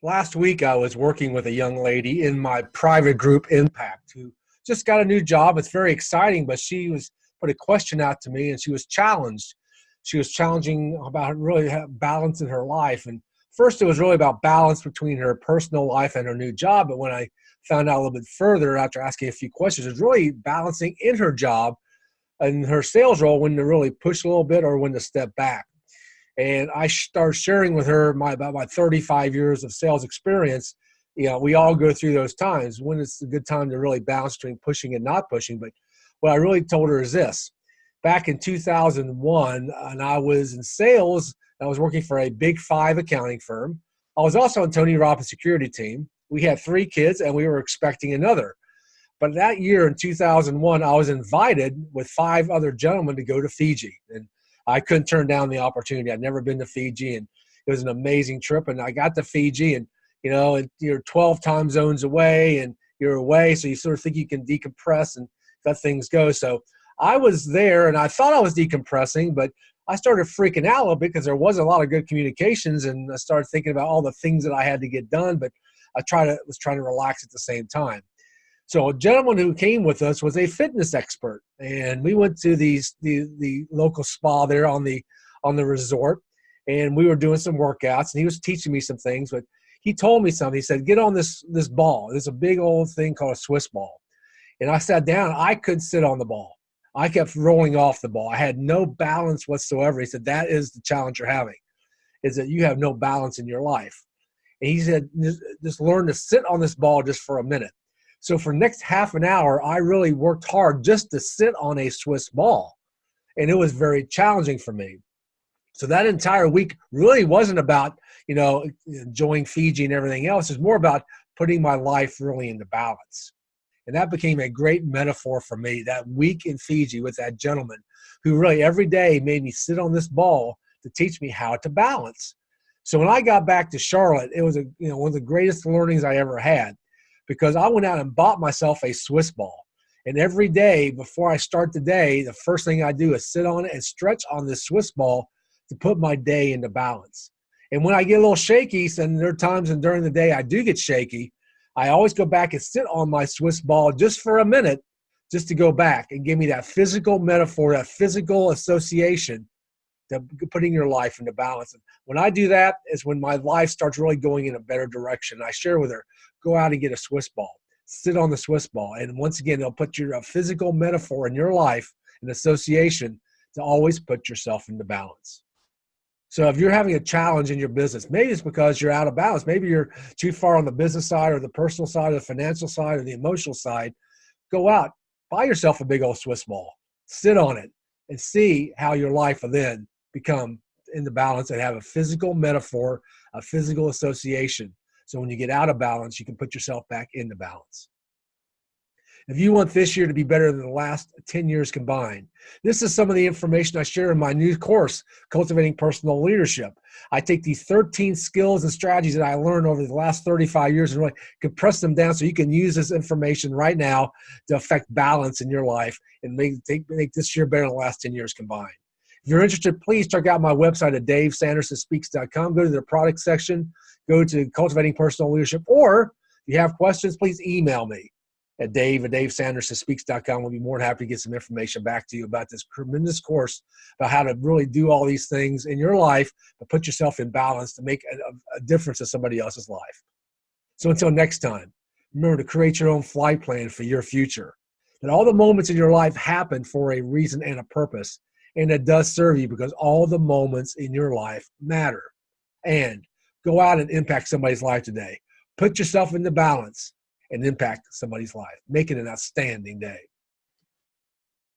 Last week, I was working with a young lady in my private group Impact who just got a new job. It's very exciting, but she was put a question out to me and she was challenged. She was challenging about really balance in her life. And first, it was really about balance between her personal life and her new job. But when I found out a little bit further after asking a few questions, it was really balancing in her job and her sales role, when to really push a little bit or when to step back. And I started sharing with her about my 35 years of sales experience. You know, we all go through those times when it's a good time to really balance between pushing and not pushing. But what I really told her is this: back in 2001, and I was in sales. I was working for a big five accounting firm. I was also on Tony Robbins' security team. We had 3 kids and we were expecting another. But that year in 2001, I was invited with 5 other gentlemen to go to Fiji. And I couldn't turn down the opportunity. I'd never been to Fiji, and it was an amazing trip. And I got to Fiji, and you're 12 time zones away, and you're away, so you sort of think you can decompress and let things go. So I was there, and I thought I was decompressing, but I started freaking out a little bit because there wasn't a lot of good communications, and I started thinking about all the things that I had to get done. But was trying to relax at the same time. So a gentleman who came with us was a fitness expert, and we went to the local spa there on the resort, and we were doing some workouts, and he was teaching me some things. But he told me something. He said, "Get on this ball. There's a big old thing called a Swiss ball." And I sat down. I couldn't sit on the ball. I kept rolling off the ball. I had no balance whatsoever. He said, "That is the challenge you're having, is that you have no balance in your life." And he said, "Just learn to sit on this ball just for a minute." So for the next half an hour, I really worked hard just to sit on a Swiss ball. And it was very challenging for me. So that entire week really wasn't about, enjoying Fiji and everything else. It's more about putting my life really into balance. And that became a great metaphor for me, that week in Fiji with that gentleman who really every day made me sit on this ball to teach me how to balance. So when I got back to Charlotte, it was one of the greatest learnings I ever had, because I went out and bought myself a Swiss ball. And every day before I start the day, the first thing I do is sit on it and stretch on this Swiss ball to put my day into balance. And when I get a little shaky, and there are times and during the day I do get shaky, I always go back and sit on my Swiss ball just for a minute, just to go back and give me that physical metaphor, that physical association to putting your life into balance. And when I do that is when my life starts really going in a better direction. I share with her, go out and get a Swiss ball, sit on the Swiss ball. And once again, it'll put a physical metaphor in your life, an association to always put yourself into balance. So if you're having a challenge in your business, maybe it's because you're out of balance. Maybe you're too far on the business side or the personal side or the financial side or the emotional side. Go out, buy yourself a big old Swiss ball, sit on it, and see how your life will then become into balance and have a physical metaphor, a physical association. So when you get out of balance, you can put yourself back into balance. If you want this year to be better than the last 10 years combined, this is some of the information I share in my new course, Cultivating Personal Leadership. I take these 13 skills and strategies that I learned over the last 35 years and really compress them down so you can use this information right now to affect balance in your life and make this year better than the last 10 years combined. If you're interested, please check out my website at davesandersonspeaks.com. Go to the product section, go to Cultivating Personal Leadership, or if you have questions, please email me at davesandersonspeaks.com. We'll be more than happy to get some information back to you about this tremendous course about how to really do all these things in your life, but put yourself in balance to make a difference in somebody else's life. So until next time, remember to create your own flight plan for your future. That all the moments in your life happen for a reason and a purpose. And it does serve you because all the moments in your life matter. And go out and impact somebody's life today. Put yourself into balance and impact somebody's life. Make it an outstanding day.